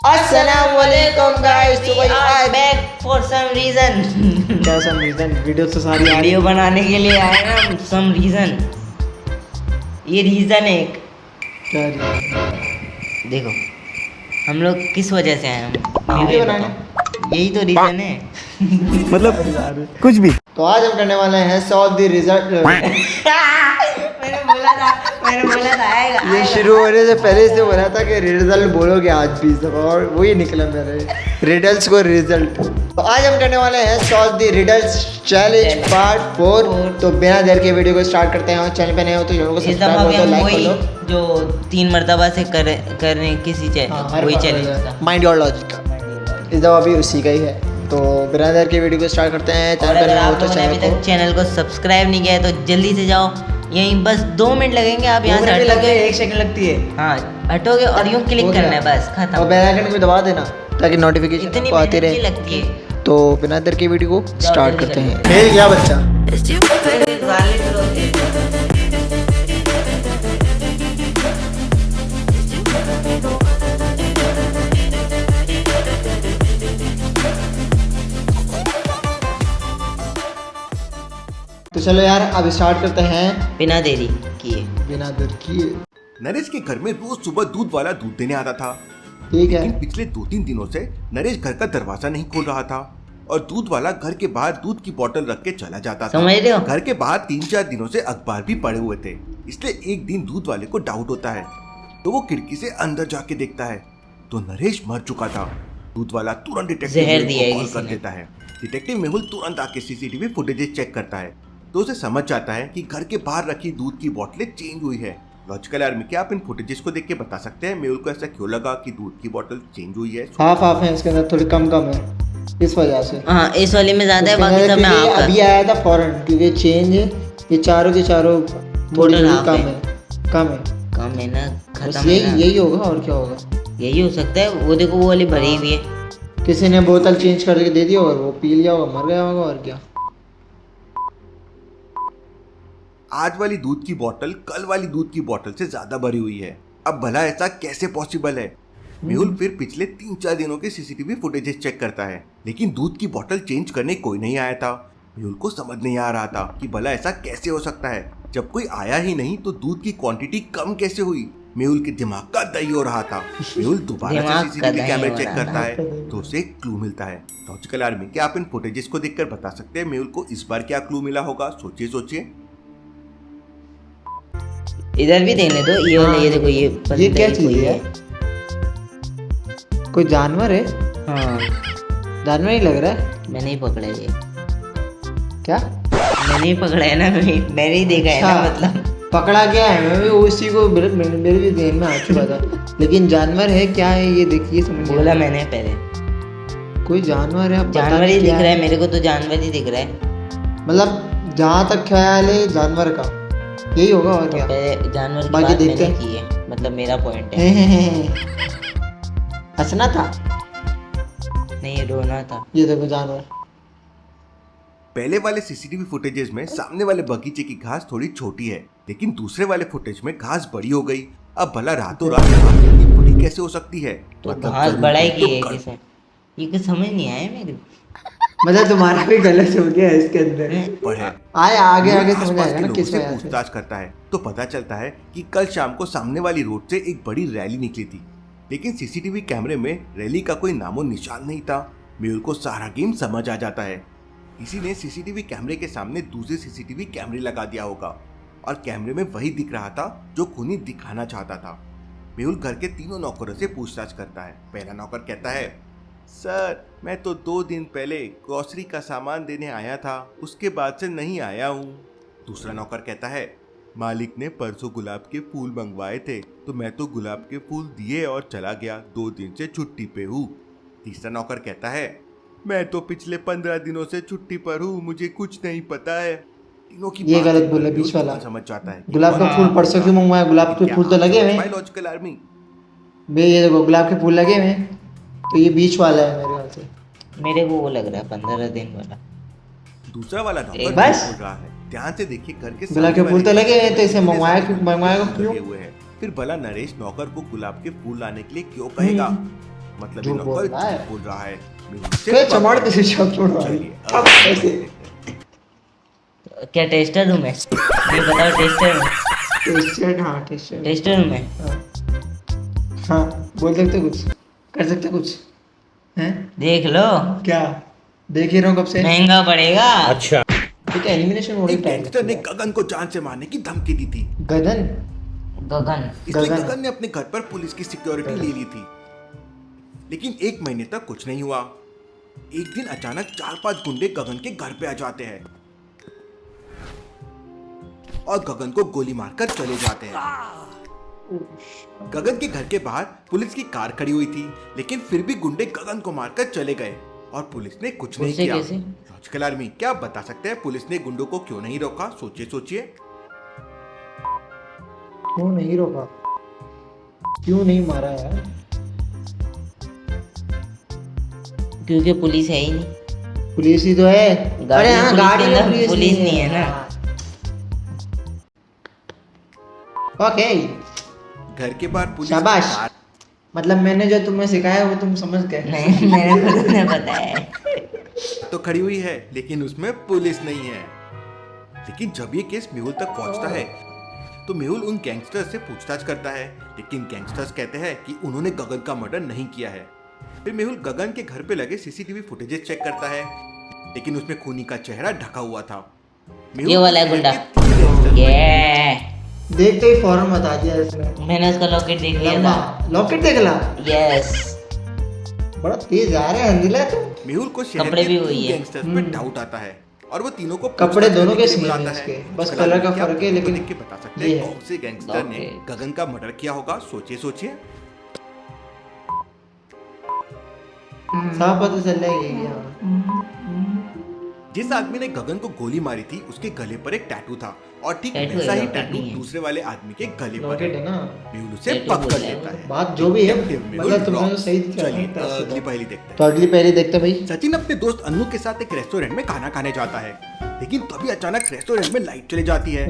अस्सलामुअलैकुम गाइस, तो भाई आज बैक फॉर सम रीजन। क्या सम रीजन वीडियो तो सारी आ रही वीडियो बनाने के लिए आए ना हम, सम रीजन। ये रीजन है एक, क्या रीजन? देखो हम लोग किस वजह से आए हम वीडियो बनाने। यही तो रीजन है। मतलब कुछ भी। तो आज हम करने वाले हैं सॉल्व द रिजल्ट। मैंने बोला था आएगा ये शुरू होने से पहले से बोला था कि रिजल्ट बोलोगे आज भी, और वही निकला मेरे रिडल्स को रिजल्ट। तो आज हम करने वाले हैं solve the riddles challenge part 4। तो बिना देर के वीडियो को स्टार्ट करते हैं। और चैनल पे नए हो तो चैनल को इस सब्सक्राइब दफा कर भी दो, हम लाइक कर वही लो। जो 3 मरतबा से करने किसी वही चैलेंज था, माइंड योर लॉजिक का। इस दफा भी उसी का ही है। तो बिना देर के वीडियो को स्टार्ट करते हैं। और चैनल पे अगर नए हो आप तो लोगों ने अभी तक चैनल को सब्सक्राइब नहीं किया है तो जल्दी से जाओ, यहीं बस 2 मिनट लगेंगे। आप यहाँ से हटोगे, 1 सेकंड लगती है। हाँ हटोगे और यूँ क्लिक करना है, बस और खत्म। बेल आइकन को दबा देना ताकि नोटिफिकेशन इतनी आपको आती मेहनत रहे। लगती है। तो बिना देर के वीडियो को स्टार्ट जल्दी करते करिए। हैं। खेल गया बच्चा। तो चलो यार अब स्टार्ट करते हैं बिना देरी किए। बिना देर किए। नरेश के घर में रोज सुबह दूध वाला दूध देने आता था। ठीक है। लेकिन पिछले 2-3 दिनों से नरेश घर का दरवाजा नहीं खोल रहा था और दूध वाला घर के बाहर दूध की बोतल रख के चला जाता था। समझ रहे हो? घर के बाहर 3-4 दिनों से अखबार भी पड़े हुए थे। इसलिए एक दिन दूध वाले को डाउट होता है तो वो खिड़की से अंदर जाके देखता है तो नरेश मर चुका था। दूध वाला तुरंत डिटेक्टिव जहर मेहुल दिया है को कॉल किसी कर ने। देता है। डिटेक्टिव मेहुल तुरंत आके सीसीटीवी फुटेजेस चेक करता है तो उसे समझ जाता है कि घर के बाहर रखी दूध की बोतलें चेंज हुई है। लॉजिकल आर्मी, क्या आप इन फुटेजेस को देख के बता सकते हैं मेहुल को ऐसा क्यों लगा कि दूध की बोतल चेंज हुई है? हाफ हाफ है इसके अंदर, थोड़ी कम कम है इस वजह से। हाँ इस वाले में ज्यादा है, उसके बाकी अंदर सब में क्योंकि हाफ अभी है। आया था फौरन, क्योंकि चेंज है ये चारों के चारों थोड़ी Total थोड़ी half कम है। है, कम है। कम है ना, बस खत्म है यही ना। यही होगा और क्या होगा। यही हो सकता है। वो देखो वो वाली भरी हुई है। किसी ने बोतल चेंज करके दे दी और वो पी लिया होगा, मर गया होगा और क्या। आज वाली दूध की बोतल कल वाली दूध की बोतल से ज्यादा भरी हुई है। अब भला ऐसा कैसे पॉसिबल है? मेहुल फिर पिछले 3-4 दिनों के सीसीटीवी फुटेजेस चेक करता है लेकिन दूध की बोतल चेंज करने कोई नहीं आया था। मेहुल को समझ नहीं आ रहा था कि भला ऐसा कैसे हो सकता है। जब कोई आया ही नहीं तो दूध की क्वांटिटी कम कैसे हुई? मेहुल के दिमाग का दही हो रहा था। मेहुल दोबारा दिमाग से का सीसीटीवी दही कैमरे हो चेक रहा करता था। है तो उसे एक क्लू मिलता है। लॉजिकल आर्मी, क्या आप इन फुटेजेस को देखकर बता सकते हैं मेहुल को इस बार क्या क्लू मिला होगा? सोचिए सोचिए। इधर भी देखने दो, ये वाला, ये देखो, ये ये क्या कोई चीज है? कोई जानवर है? हाँ जानवर ही लग रहा है। मैंने ही पकड़ा है ये। क्या मैंने ही पकड़ा है ना, मैंने ही देखा है ना, अच्छा। मतलब पकड़ा गया है? मैं भी उसी को मेरे भी ध्यान में आ चुका था, लेकिन जानवर है क्या है ये देखिए, समझ बोला मैंने पहले। कोई जानवर है, अब पता जानवर ही नहीं दिख क्या रहा है मेरे को, तो जानवर ही दिख रहा है। मतलब जहाँ तक ख्याल है जानवर का यही होगा और तो क्या। पहले जानवर की बाकी बात देखते मैंने हैं। की है, मतलब मेरा पॉइंट है। हंसना था, नहीं रोना था। ये देखो जानवर। पहले वाले सीसीटीवी फुटेजेस में सामने वाले बगीचे की घास थोड़ी छोटी है लेकिन दूसरे वाले फुटेज में घास बड़ी हो गई। अब भला रातों रात घास इतनी बड़ी कैसे हो सकती है? तो मतलब घास जरूर बढ़ाई कोई की है तो किसे? ये कुछ समझ नहीं आया मेरे को। मतलब तुम्हारा भी गलत हो गया है इसके अंदर। गड़बड़ है। आया आगे आगे आसपास समझ आएगा के ना लोगों किस से वजह से। पूछताछ करता है तो पता चलता है कि कल शाम को सामने वाली रोड से एक बड़ी रैली निकली थी लेकिन सीसीटीवी कैमरे में रैली का कोई नामो निशान नहीं था। मेहुल को सारा गेम समझ आ जाता है। किसी ने सीसीटीवी कैमरे के सामने दूसरे सीसीटीवी कैमरे लगा दिया होगा और कैमरे में वही दिख रहा था जो खूनी दिखाना चाहता था। मेहुल घर के तीनों नौकरों से पूछताछ करता है। पहला नौकर कहता है, सर मैं तो 2 दिन पहले ग्रोसरी का सामान देने आया था, उसके बाद से नहीं आया हूँ। दूसरा नौकर कहता है, मालिक ने परसों गुलाब के फूल मंगवाए थे तो मैं तो गुलाब के फूल दिए और चला गया, 2 दिन से छुट्टी पे हूँ। तीसरा नौकर कहता है, मैं तो पिछले 15 दिनों से छुट्टी पर हूँ, मुझे कुछ नहीं पता है। तीनों की ये बात गलत सुनकर बोला मेहुल बीच वाला। तुरंत समझ जाता है कि गुलाब का हाँ, फूल परसों क्यों मंगवाया? गुलाब के क्या फूल तो आप लगे समझ हुए पाए हैं लॉजिकल आर्मी? बे, ये देखो गुलाब के फूल लगे हुए हैं, तो ये बीच वाला है मेरे ख्याल से। मेरे को वो लग रहा है 15 दिन वाला। दूसरा वाला नौकर बस? बोल रहा है। ध्यान से देखिए, घर के गुलाब के सामने फूल तो वाले लगे हैं, तो इसे इतने मंगवाया सारे क्यों? मंगवाया फूल क्यों? लगे हुए हैं। फिर भला नरेश नौकर को गुलाब के फूल लाने के लिए क्यों कहेगा? मतलब झूठ ये बोल नौकर रहा है। झूठ बोल रहा है। मेहुल उसे फिर पकड़ चमाड़ लिया। कैसे शक छोड़ रहा चलिए, है? अब ऐसे क्या टेस्टर रूम है? ये बताओ, टेस्टर रूम? टेस्टेड, हाँ टेस्टेड, टेस्टर रूम है। हाँ बोल सकते कुछ, कर सकते कुछ, हैं? देख लो, क्या देख ही रहा हूँ कब से। महंगा पड़ेगा। ठीक है, एलिमिनेशन मोड एक गैंगस्टर ने गगन को जान से मारने की धमकी दी थी, गगन, गगन। इसलिए गगन। गगन ने अपने घर पर पुलिस की सिक्योरिटी ले ली थी। लेकिन 1 महीने तक कुछ नहीं हुआ। एक दिन अचानक 4-5 गुंडे गगन के घर पे आ जाते हैं और गगन को गोली मारकर चले जाते हैं। गगन के घर के बाहर पुलिस की कार खड़ी हुई थी, लेकिन फिर भी गुंडे गगन को मारकर चले गए और पुलिस ने कुछ नहीं उससे किया। कैसे? लॉजिकल आर्मी, क्या आप बता सकते हैं पुलिस ने गुंडों को क्यों नहीं रोका? सोचिए सोचिए। क्यों नहीं रोका, क्यों नहीं मारा यार? क्योंकि पुलिस है ही नहीं। पुलिस ही तो है। गाड़ी अरे में हाँ, पुलिस गाड़ी के में अंदर पुलिस नहीं है ना। ओके, घर के बाहर पुलिस की शाबाश। कार मतलब मैंने जो तुम्हें सिखाया वो तुम समझ गए। नहीं, मेरे को नहीं पता है। तो खड़ी हुई है, लेकिन उसमें पुलिस नहीं है। लेकिन जब ये केस मेहुल तक पहुंचता है तो मेहुल उन गैंगस्टर्स से पूछताछ करता है, लेकिन गैंगस्टर्स कहते हैं कि उन्होंने गगन का मर्डर नहीं किया है। फिर मेहुल गगन के घर पे लगे सीसीटीवी फुटेजेस चेक करता है, लेकिन उसमें खूनी का चेहरा ढका हुआ था। मेहुल ये वाला शहर गुंडा। के 3 गैंगस्टर्स को ये देखते ही फौरन बता दिया इसने। मैंने उसका लॉकेट देख लिया था। लॉकेट देख ला, यस। बड़ा तेज आ रहा है हंजिला तो। मेहुल को शहर कपड़े के भी 3 वही है। गैंगस्टर्स पे डाउट आता है और वो तीनों को कपड़े पूछताछ दोनों करने के लिए सेम है बुलाता इसके, है। बस उसके कलर का क्या फर्क है, आप लेकिन देख के बता सकते ये हैं है। कौन से गैंगस्टर ने ओके। गगन का मर्डर किया होगा? सोचिए सोचिए। साफ पता चल जाएगी। जिस आदमी ने गगन को गोली मारी थी उसके गले पर एक टैटू था और ठीक टैटू वैसा है, ही लॉकेट टैटू नहीं है। दूसरे वाले आदमी के गले पर लॉकेट है। है ना, मेहुल उसे टैटू पकड़ बोल रहा है लेता वो। है। बात जो भी है, Detective मेहुल मतलब तुमने तो रॉक। सही दिया चलिए, ना, तरह से अगली तो। पहेली देखते हैं। तो अगली पहली देखते भाई। सचिन अपने दोस्त अन्नू के साथ एक रेस्टोरेंट में खाना खाने जाता है, लेकिन तभी अचानक रेस्टोरेंट में लाइट चली जाती है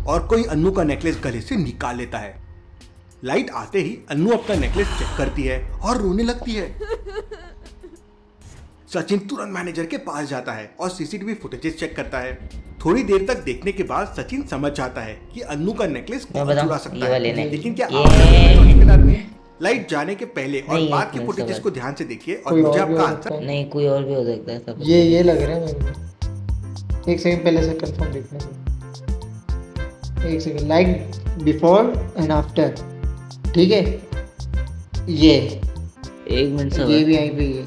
और कोई अन्नू का नेकलेस गले से निकाल लेता है। लाइट आते ही अन्नू अपना नेकलेस चेक करती है और रोने लगती है। सचिन तुरंत मैनेजर के पास जाता है और सीसीटीवी फुटेजेस चेक करता है। थोड़ी देर तक देखने के बाद सचिन समझ जाता है कि अन्नू का नेकलेस मैं कौन बताऊं, चुरा ये सकता वाले है। ने। लेकिन क्या ये- आप लॉजिकल आदमी हैं? लाइट जाने के पहले और नहीं, बाद एक के मिनट फुटेजेस सवाल। को ध्यान से देखिए और कोई मुझे और भी आपका हो आंसर सकता है। नहीं, कोई और भी हो सकता है सब। ये लग रहा है मेरे को। एक सेकंड पहले से कंफर्म देखने को। एक second, like before and after, ठीक है। ये एक मिनट से ये भी यहीं पे ही है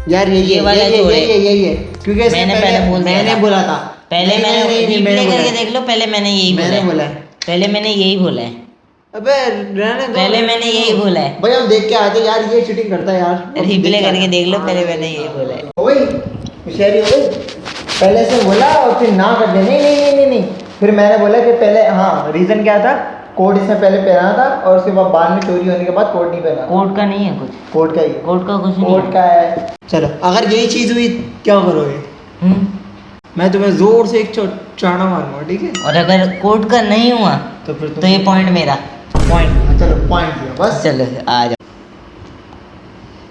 यार। ये वाला छोड़े। यही है, क्योंकि इसने मैंने पहले बोल दिया मैंने था। बोला था। पहले नहीं, मैंने नहीं, नहीं, रिप्ले बोला करके है। देख लो, पहले मैंने यही बोला मैंने है। बोला है। पहले मैंने यही बोला है। अबे रहने दो। पहले मैंने यही बोला है। भाई हम देख के आते यार, ये चीटिंग करता है यार। रिप्ले करके देख लो, पहले मैंने यही बोला है। ओए होशियारी हो गई। पहले से बोला और फिर ना कर दे। नहीं नहीं नहीं नहीं नहीं, फिर मैंने बोला कि पहले, हाँ रीजन क्या था, कोड इसने पहले पहना था और उसके बाद में चोरी होने के बाद कोड नहीं पहना। कोर्ट का नहीं है कुछ। कोड का ही है। कोर्ट का कुछ नहीं कोड का है। चलो, अगर यही चीज हुई क्या करोगे? हम्म। मैं तुम्हें जोर से एक चाणा मारूंगा, ठीक है? और अगर कोर्ट का नहीं हुआ तो फिर तो ये पॉइंट मेरा। पॉइंट, चलो पॉइंट दिया बस। चलो आ जाओ।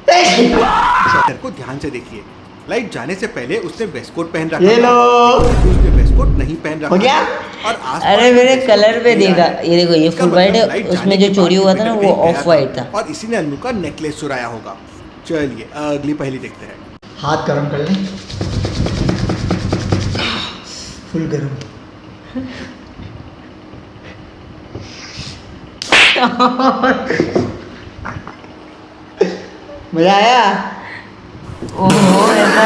शटर को ध्यान से देखिए। लाइट जाने से पहले उसने वेस्ट कोट पहन रखा ये लो। था, उसने वेस्ट कोट नहीं पहन रखा हो गया? था। और आसपास अरे में मेरे वेस्ट कलर कोट पे नीला देखा, है। ये देखो, ये इसका फुल व्हाइट मतलब है, लाइट उसमें जाने जो के चोरी बाद हुआ था ना कहीं वो गया ऑफ व्हाइट था। और इसी ने अन्नू का नेकलेस चुराया होगा। चलिए अगली पहेली देखते हैं। हाथ गरम कर लें, फुल गरम। मजा आया? ओहो, ऐसा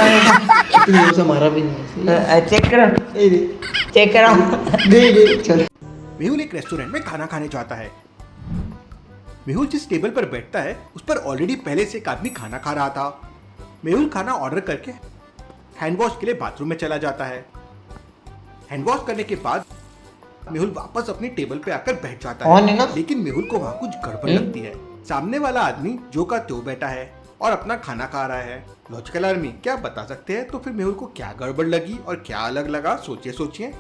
इतनी जोर से मारा भी नहीं है। चेक करो, ए, दे, चेक करो। दे, दे, चल। मेहुल एक रेस्टोरेंट में खाना खाने जाता है। मेहुल जिस टेबल पर बैठता है उस पर ऑलरेडी पहले से एक आदमी खाना खा रहा था। मेहुल खाना ऑर्डर करके हैंड वॉश के लिए बाथरूम में चला जाता है। हैंड वॉश करने के बाद मेहुल वापस अपनी टेबल पे आकर बैठ जाता ऑन है ना? है, लेकिन मेहुल को वहाँ कुछ गड़बड़ लगती है। सामने वाला आदमी जो का त्यों बैठा है और अपना खाना खा रहा है। लॉजिकल आर्मी, क्या आप बता सकते हैं तो फिर मेहुल को क्या गड़बड़ लगी और क्या अलग लगा? सोचिए सोचिए।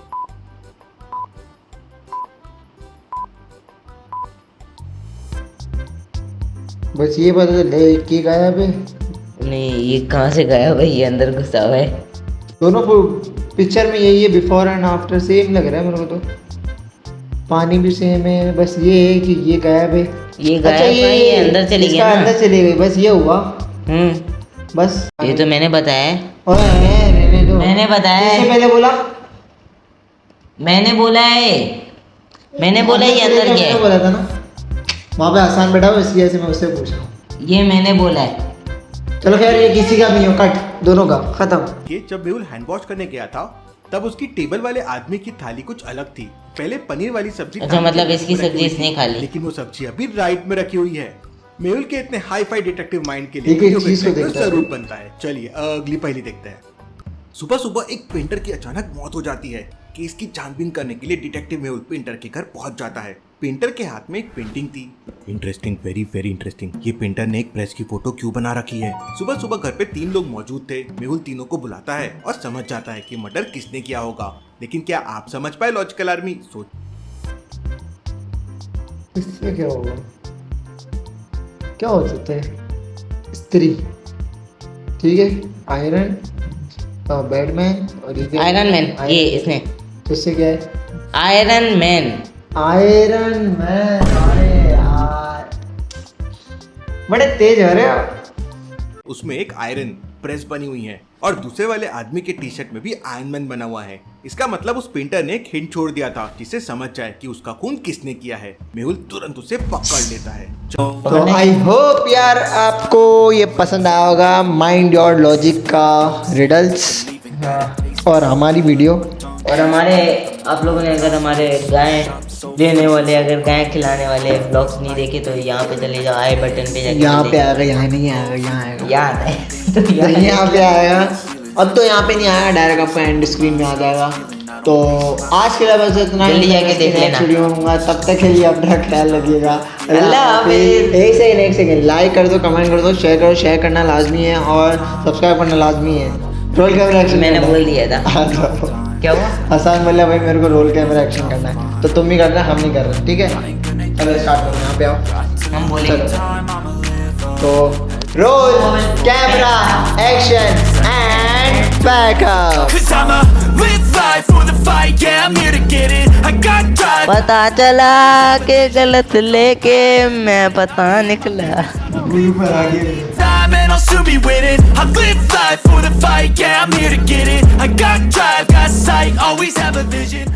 बस ये पता चल कि गायब है। नहीं ये कहाँ से गया भाई, ये अंदर घुसा हुआ है। दोनों पिक्चर में यही है, बिफोर एंड आफ्टर सेम लग रहा है मेरे को तो। पानी भी सेम है, बस ये है कि ये गायब है। ये गायब है, ये अंदर चली गई ना। अंदर चली गई, बस ये हुआ। बस ये तो मैंने बताया है। मैंने बताया है। पहले बोला मैंने बोला है ये अंदर क्या है। बोला था ना वहाँ पे आसान बैठा हुआ, इसलिए से मैं उससे पूछ रहा हूँ। ये मैंने बोला है। चलो खैर, ये किसी का नहीं हो, कट दोनों का खत्म। ये जब मेहुल हैंड वॉश करने गया था तब उसकी टेबल वाले आदमी की थाली कुछ अलग थी। पहले पनीर वाली सब्जी अच्छा, मतलब इसकी सब्जी इसने खा ली, लेकिन वो सब्जी अभी राइट में रखी हुई है। मेहुल के इतने हाई फाई डिटेक्टिव माइंड के एक लिए चीज को देखता है। जरूर बनता है। चलिए अगली पहली देखते हैं। सुबह सुबह एक पेंटर की अचानक मौत हो जाती है। केस की छानबीन करने के लिए डिटेक्टिव मेहुल पेंटर के घर पहुंच जाता है। पेंटर के हाथ में एक पेंटिंग थी। Interesting, very very interesting. ये पेंटर ने एक प्रेस की फोटो क्यों बना रखी है? सुबह सुबह घर पे 3 लोग मौजूद थे। मेहुल तीनों को बुलाता है और समझ जाता है कि मर्डर किसने किया होगा। लेकिन क्या आप समझ पाए लॉजिकल आर्मी? सोच इससे क्या होगा? क्या हो सकता है? स्त्री, ठीक है, आयरन, बैटमैन और ये आयरन मैन। ये इसने तो इससे क्या है? Iron man. Iron man. अरे यार बड़े तेज हो रहे हो। उसमें एक आयरन प्रेस बनी हुई है और दूसरे वाले आदमी के टी शर्ट में भी आयरन मैन बना हुआ है। इसका मतलब उस पेंटर ने एक हिंट छोड़ दिया था जिससे समझ जाए कि उसका खून किसने किया है। मेहुल तुरंत उसे पकड़ लेता है। तो आई होप यार आपको ये पसंद आया होगा, माइंड योर लॉजिक का रिडल्स और हमारी वीडियो। और हमारे आप लोगों ने अगर हमारे गाय देने वाले, अगर गाय खिलाने वाले ब्लॉग्स नहीं देखे तो यहाँ पे चले जाओ, आई बटन पे जाके यहाँ पे आएगा, यहाँ नहीं आएगा, यहाँ आएगा, यहाँ है तो तो यहाँ पे आएगा। अब तो यहाँ पे नहीं आएगा, डायरेक्ट आपको एंड स्क्रीन में आ जाएगा। तो आज के लिए बस इतना ही। जल्दी जाके देख लेना। वीडियो होगा, तब तक के लिए अपना ख्याल रखिएगा। अल्लाह हाफिज़। एक सेकंड लाइक कर दो, कमेंट कर दो, शेयर करना लाजमी है और सब्सक्राइब करना लाजमी है। रोल कैमरा एक्शन मैंने बोल दिया था। क्या हुआ? हसन बोला भाई मेरे को रोल कैमरा एक्शन करना है, तो तुम भी करना, हम नहीं कर रहे, ठीक है? चलो स्टार्ट करो, यहाँ पे आओ, हम बोलेंगे। तो roll camera action and backup. पता चला के गलत लेके मैं पता निकला। And I'll soon be winning. I live life for the fight, yeah, I'm here to get it. I got drive, got sight, always have a vision.